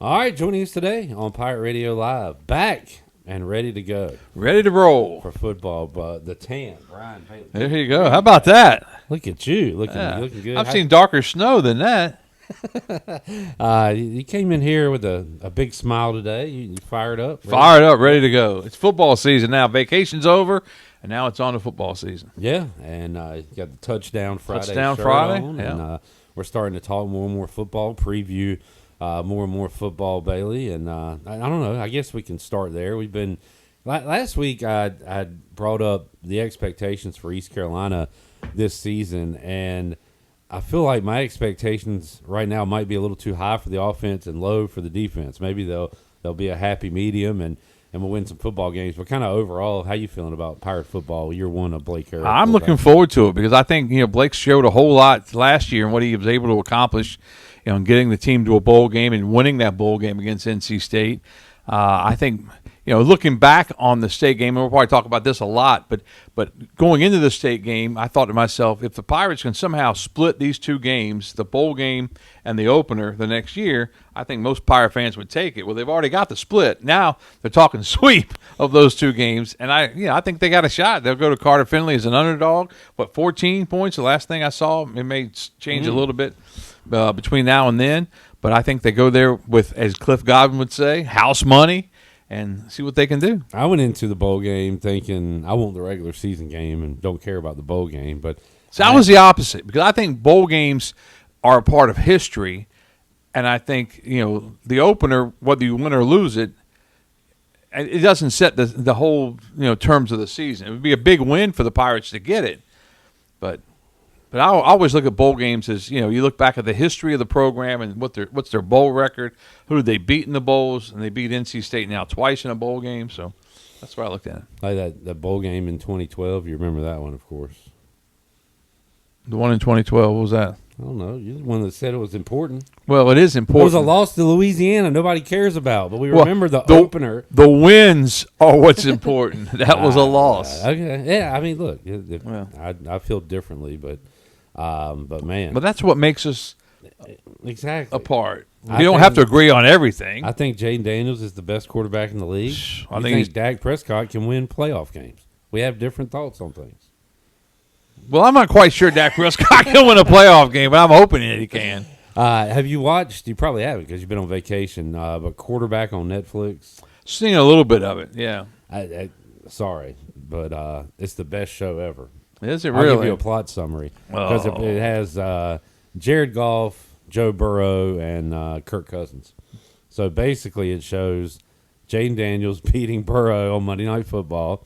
All right, joining us today on Pirate Radio Live, back and ready to go Ready to roll. for football. But the tan, Brian Bailey. There you go. How about that? Look at you, looking good. I've seen darker snow than that. You came in here with a big smile today. You fired up, ready? Fired up, ready to go. It's football season now. Vacation's over, and now it's on to football season. Yeah, and you got the touchdown Friday. Touchdown shirt Friday, on, yeah. And we're starting to talk more and more football, preview more and more football, Bailey. And I don't know. I guess we can start there. We've been last week. I brought up the expectations for East Carolina this season, and I feel like my expectations right now might be a little too high for the offense and low for the defense. Maybe they'll be a happy medium and we'll win some football games. But kind of overall, how you feeling about Pirate football? Year one of Blake Harris. I'm looking forward to it because I think Blake showed a whole lot last year and what he was able to accomplish, in getting the team to a bowl game and winning that bowl game against NC State. I think. Looking back on the state game, and we'll probably talk about this a lot, but going into the state game, I thought to myself, if the Pirates can somehow split these two games, the bowl game and the opener the next year, I think most Pirate fans would take it. Well, they've already got the split. Now they're talking sweep of those two games, and I think they got a shot. They'll go to Carter Finley as an underdog. 14 points, the last thing I saw. It may change a little bit between now and then, but I think they go there with, as Cliff Godwin would say, house money, and see what they can do. I went into the bowl game thinking I want the regular season game and don't care about the bowl game. But so I was the opposite because I think bowl games are a part of history, and I think the opener, whether you win or lose it, it doesn't set the whole terms of the season. It would be a big win for the Pirates to get it, but I always look at bowl games as you look back at the history of the program and what's their bowl record, who did they beat in the bowls, and they beat NC State now twice in a bowl game. So that's where I looked at it. Like that bowl game in 2012. You remember that one, of course. The one in 2012, what was that? I don't know. You're the one that said it was important. Well, it is important. It was a loss to Louisiana nobody cares about, but we remember the opener. The wins are what's important. That was a loss. Okay. Yeah, I mean, look, I feel differently, but man. But that's what makes us exactly apart. We don't have to agree on everything. I think Jaden Daniels is the best quarterback in the league. I think Dak Prescott can win playoff games. We have different thoughts on things. Well, I'm not quite sure Dak Prescott can win a playoff game, but I'm hoping that he can. Have you watched? You probably haven't because you've been on vacation. But Quarterback on Netflix. Seen a little bit of it, yeah. Sorry, but it's the best show ever. Is it really? I'll give you a plot summary because it has Jared Goff, Joe Burrow, and Kirk Cousins. So basically, it shows Jaden Daniels beating Burrow on Monday Night Football,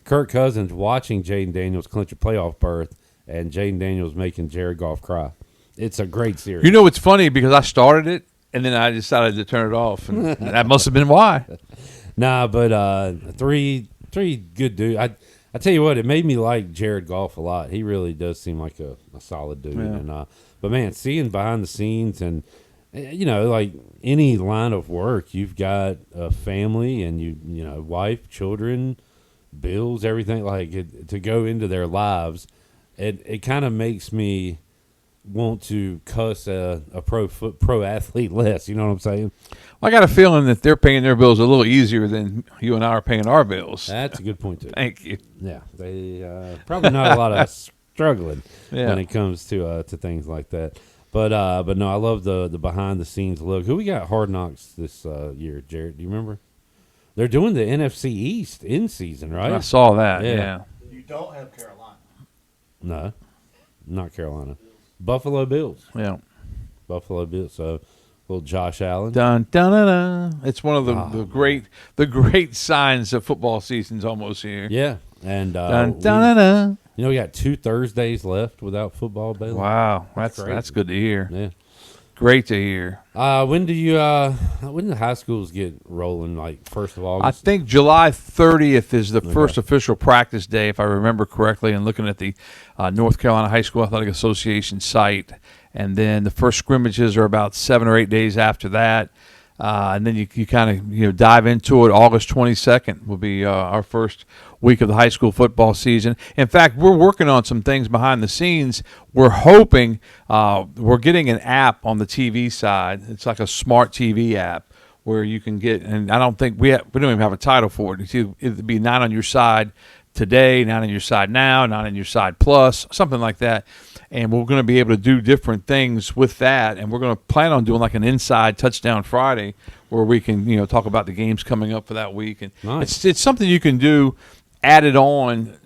Kirk Cousins watching Jaden Daniels clinch a playoff berth, and Jaden Daniels making Jared Goff cry. It's a great series. It's funny because I started it and then I decided to turn it off, and that must have been why. Nah, but three good dudes. I tell you what, it made me like Jared Goff a lot. He really does seem like a solid dude. Yeah. And but man, seeing behind the scenes and like any line of work, you've got a family and you wife, children, bills, everything to go into their lives. It kind of makes me want to cuss a pro athlete less. You know what I'm saying? Well, I got a feeling that they're paying their bills a little easier than you and I are paying our bills. That's a good point too. Thank you. Yeah, they probably not a lot of struggling when it comes to things like that. But no, I love the behind the scenes look. Who we got Hard Knocks this year, Jared? Do you remember? They're doing the NFC East in season, right? I saw that. Yeah. You don't have Carolina. No, not Carolina. Buffalo Bills. Yeah. Buffalo Bills. So little Josh Allen. Dun dun dun dun. It's one of the great signs of football season's almost here. Yeah, and dun dun dun. We got 2 Thursdays left without football, Bailey. Wow, that's good to hear. Yeah, great to hear. When do high schools get rolling? Like 1st of August? I think July 30th is the first official practice day, if I remember correctly. And looking at the North Carolina High School Athletic Association site, and then the first scrimmages are about 7 or 8 days after that. And then you kind of dive into it. August 22nd will be our first week of the high school football season. In fact, we're working on some things behind the scenes. We're hoping we're getting an app on the TV side. It's like a smart TV app where you can get, and I don't think we don't even have a title for it. It'd be 9 on your side today, 9 on your side now, 9 on your side plus, something like that. And we're going to be able to do different things with that, and we're going to plan on doing like an Inside Touchdown Friday, where we can talk about the games coming up for that week. And nice. it's something you can do added on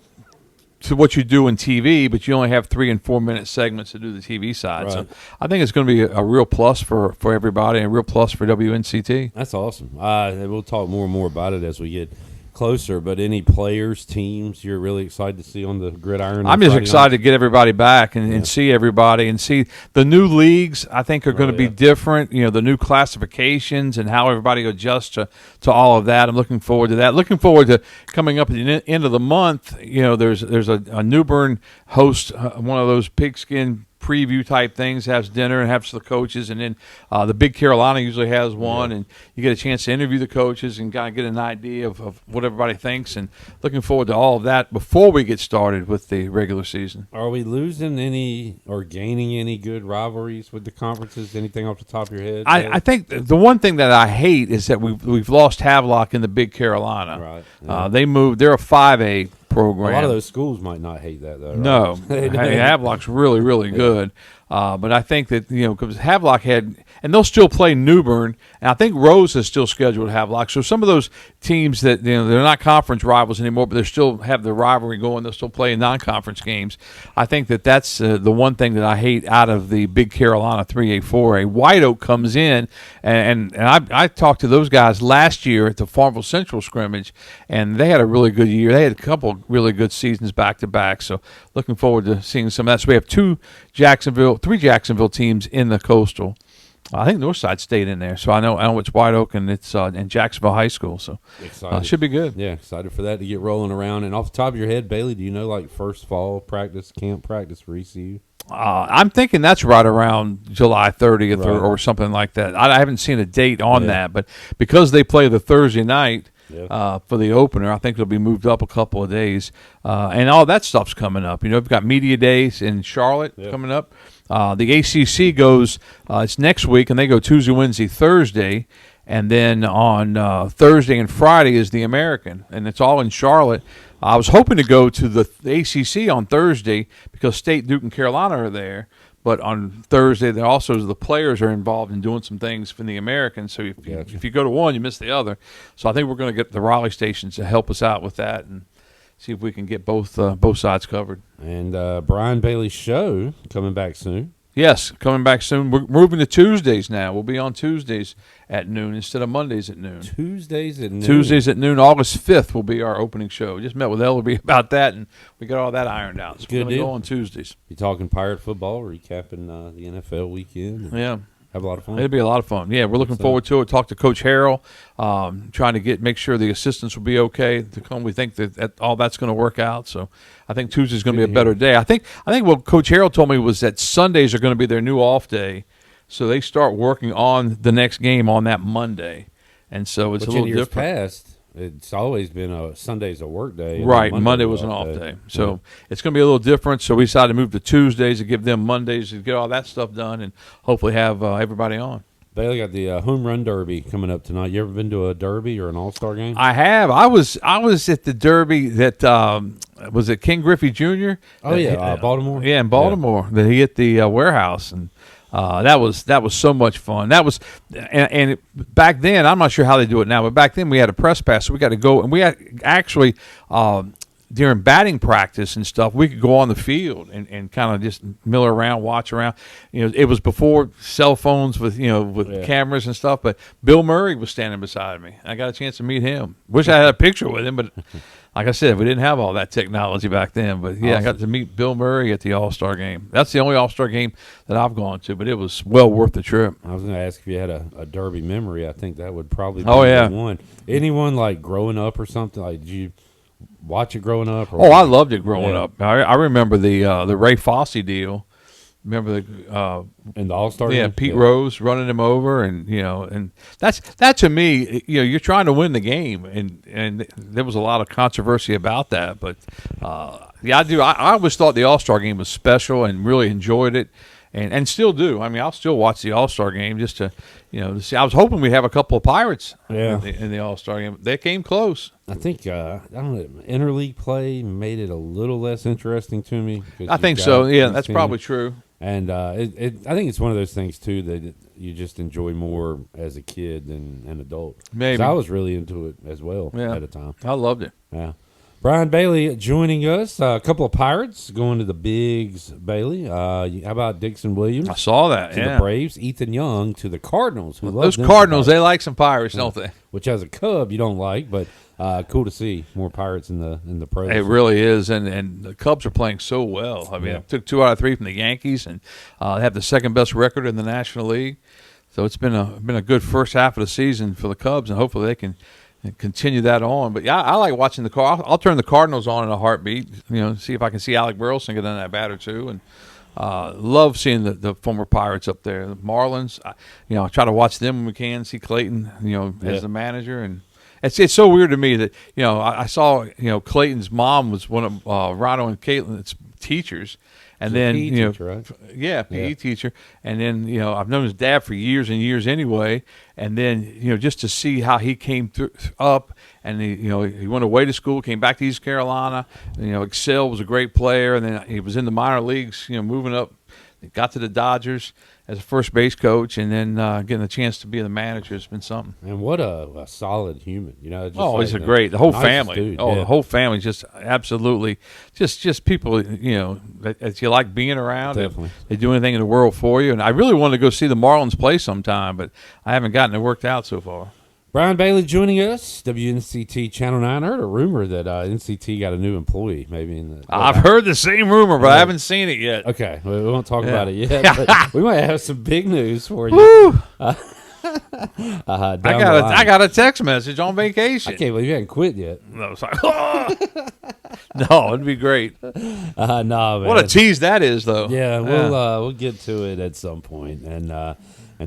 to what you do in TV, but you only have 3 and 4 minute segments to do the TV side. Right. So I think it's going to be a real plus for everybody, and a real plus for WNCT. That's awesome. We'll talk more and more about it as we get closer, but any players, teams you're really excited to see on the gridiron? I'm just excited to get everybody back and see everybody and see the new leagues. I think are going to be different. The new classifications and how everybody adjusts to all of that. I'm looking forward to that. Looking forward to coming up at the end of the month. There's a New Bern host, one of those pigskin preview type things, has dinner and has the coaches, and then the Big Carolina usually has one, and you get a chance to interview the coaches and kind of get an idea of what everybody thinks, and looking forward to all of that before we get started with the regular season. Are we losing any or gaining any good rivalries with the conferences? Anything off the top of your head? I think the one thing that I hate is that we've lost Havelock in the Big Carolina. Right. Yeah. They moved. They're a 5A program. A lot of those schools might not hate that, though. Right? No, Havelock's really, really good. But I think that, because Havelock had, and they'll still play New Bern, and I think Rose is still scheduled Havelock. So some of those teams that, they're not conference rivals anymore, but they still have the rivalry going. They'll still play in non-conference games. I think that's the one thing that I hate out of the Big Carolina 3A, 4A. White Oak comes in, and I talked to those guys last year at the Farmville Central scrimmage, and they had a really good year. They had a couple really good seasons back-to-back. So looking forward to seeing some of that. So we have 3 Jacksonville teams in the Coastal. I think Northside stayed in there, so I know it's White Oak, and it's in Jacksonville High School, so should be good. Yeah, excited for that to get rolling around. And off the top of your head, Bailey, do you know like first fall practice, camp practice for ECU? I'm thinking that's right around July 30th or something like that. I haven't seen a date on that, but because they play the Thursday night for the opener, I think it'll be moved up a couple of days, and all that stuff's coming up. We've got media days in Charlotte coming up. The ACC goes, it's next week, and they go Tuesday, Wednesday, Thursday, and then on Thursday and Friday is the American, and it's all in Charlotte. I was hoping to go to the ACC on Thursday because State, Duke, and Carolina are there, but on Thursday, there also the players are involved in doing some things for the American, so if you go to one, you miss the other. So I think we're going to get the Raleigh stations to help us out with that and see if we can get both sides covered. And Brian Bailey's show coming back soon. Yes, coming back soon. We're moving to Tuesdays now. We'll be on Tuesdays at noon instead of Mondays at noon. Tuesdays at noon. August 5th will be our opening show. We just met with Ellerby about that, and we got all that ironed out. So we're going to go on Tuesdays. You talking Pirate football, recapping the NFL weekend? Yeah. Have a lot of fun. It'll be a lot of fun. Yeah, we're looking forward to it. Talk to Coach Harrell, trying to make sure the assistants will be okay to come. We think that all that's going to work out. So I think Tuesday's going to be a better day. I think what Coach Harrell told me was that Sundays are going to be their new off day, so they start working on the next game on that Monday, and so it's a little different. Past, it's always been Sunday's a work day. Right, Monday was an off day. So it's going to be a little different. So we decided to move to Tuesdays to give them Mondays to get all that stuff done and hopefully have everybody on. Bailey, got the home run derby coming up tonight. You ever been to a derby or an all-star game? I have. I was at the derby that was it King Griffey Jr.? Oh, Baltimore? Yeah, in Baltimore. That he hit the warehouse, and that was so much fun. That was and back then, I'm not sure how they do it now, but back then we had a press pass, so we got to go, and we had actually during batting practice and stuff, we could go on the field and kind of just mill around, watch around. It was before cell phones with cameras and stuff, but Bill Murray was standing beside me. I got a chance to meet him. Wish I had a picture with him, but like I said, we didn't have all that technology back then. But yeah, awesome. I got to meet Bill Murray at the All-Star game. That's the only All-Star game that I've gone to, but it was well worth the trip. I was going to ask if you had a Derby memory. I think that would probably be the one. Anyone like growing up or something? Like, did you watch it growing up? I loved it growing up. I remember the Ray Fosse deal. Remember in the All-Star game? Pete Rose running him over, and that to me, you're trying to win the game, and there was a lot of controversy about that, but I do. I always thought the All-Star game was special and really enjoyed it, and still do. I mean, I'll still watch the All-Star game just to see. I was hoping we'd have a couple of Pirates in the All-Star game. They came close. I think I don't know, interleague play made it a little less interesting to me. I think so. Yeah, that's probably true. And I think it's one of those things too that you just enjoy more as a kid than an adult. Maybe I was really into it as well at a time. I loved it. Yeah. Brian Bailey joining us. A couple of Pirates going to the Bigs, Bailey. How about Dixon Williams? I saw that. To the Braves. Ethan Young to the Cardinals. Those Cardinals, they like some Pirates, don't they? Which as a Cub you don't like, but cool to see more Pirates in the pros. It really is, and the Cubs are playing so well. I mean, I took 2 out of 3 from the Yankees, and they have the second best record in the National League. So it's been a good first half of the season for the Cubs, and hopefully they can continue that on. But yeah, I like watching the car. I'll turn the Cardinals on in a heartbeat. See if I can see Alec Burleson get in that bat or two, and love seeing the former Pirates up there. The Marlins, I try to watch them when we can. See Clayton, as the manager, and it's so weird to me that I saw Clayton's mom was one of Rhino and Caitlin's teachers. And then, teacher, right? PE teacher. And then, I've known his dad for years and years anyway. And then, just to see how he came up, and he went away to school, came back to East Carolina. Excel, was a great player. And then he was in the minor leagues, moving up, got to the Dodgers as a first base coach, and then getting a chance to be the manager has been something. And what a solid human, he's a great. The whole family. Dude, the whole family, just absolutely, just people, that you like being around. Definitely. They do anything in the world for you. And I really wanted to go see the Marlins play sometime, but I haven't gotten it worked out so far. Brian Bailey joining us, WNCT Channel 9. I heard a rumor that NCT got a new employee, maybe. I've heard the same rumor, but I haven't seen it yet. Okay, we won't talk about it yet, but we might have some big news for you. Woo! I got a text message on vacation. I can't believe you haven't quit yet. No, sorry. No, it'd be great. No, man. What a tease that is, though. Yeah, we'll get to it at some point and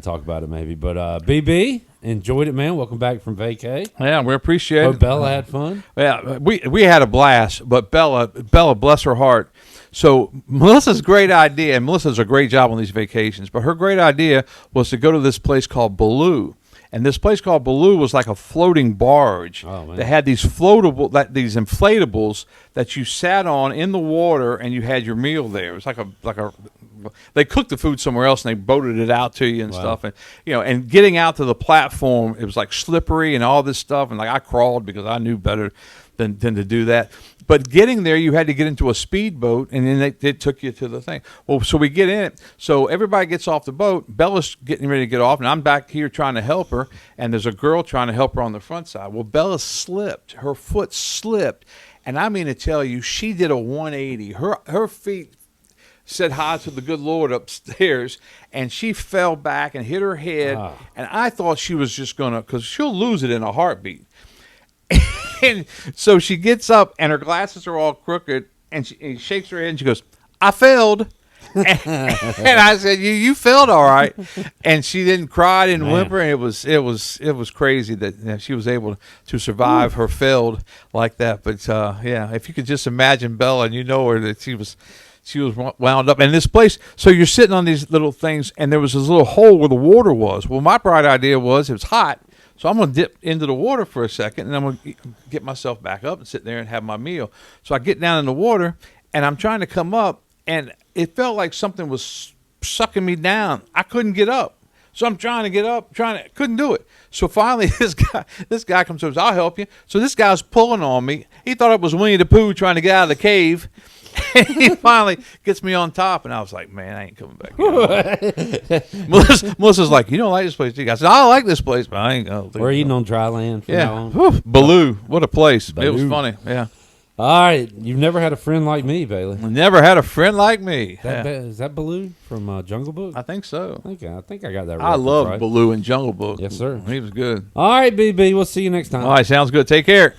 talk about it maybe. But BB, enjoyed it, man. Welcome back from vacay. Yeah, we appreciate Hope it. Bella had fun. Yeah, we had a blast, but Bella, bless her heart. So Melissa's great idea, and Melissa's a great job on these vacations, but her great idea was to go to this place called Baloo. And this place called Baloo was like a floating barge that had these inflatables that you sat on in the water, and you had your meal there. It was like a they cooked the food somewhere else, and they boated it out to you and stuff. And and getting out to the platform, it was like slippery and all this stuff. And like I crawled because I knew better than to do that. But getting there, you had to get into a speedboat, and then they took you to the thing. Well, so we get in it. So everybody gets off the boat. Bella's getting ready to get off, and I'm back here trying to help her, and there's a girl trying to help her on the front side. Well, Bella slipped. Her foot slipped, and I mean to tell you, she did a 180. Her feet said hi to the good Lord upstairs, and she fell back and hit her head, and I thought she was just going to, because she'll lose it in a heartbeat. And so she gets up, and her glasses are all crooked, and she shakes her head, and she goes, "I failed." And I said, "You failed, all right." And she didn't cry, didn't whimper, and it was crazy that she was able to survive her failed like that. But if you could just imagine Bella, and her, that she was wound up. And this place, so you're sitting on these little things, and there was this little hole where the water was. Well, my bright idea was it was hot. So I'm going to dip into the water for a second, and I'm going to get myself back up and sit there and have my meal. So I get down in the water, and I'm trying to come up, and it felt like something was sucking me down. I couldn't get up. So I'm trying to get up, couldn't do it. So finally, this guy comes over and says, "I'll help you." So this guy's pulling on me. He thought it was Winnie the Pooh trying to get out of the cave. And he finally gets me on top, and I was like, "Man, I ain't coming back here." Melissa's like, "You don't like this place, do you?" I said, "I like this place, but I ain't going to." We're eating on dry land from now on. Baloo. What a place. Baloo. It was funny. Yeah. All right. You've never had a friend like me, Bailey. Never had a friend like me. Is that Baloo from Jungle Book? I think so. I think I got that right. I love Baloo in Jungle Book. Yes, sir. He was good. All right, BB. We'll see you next time. All right. Sounds good. Take care.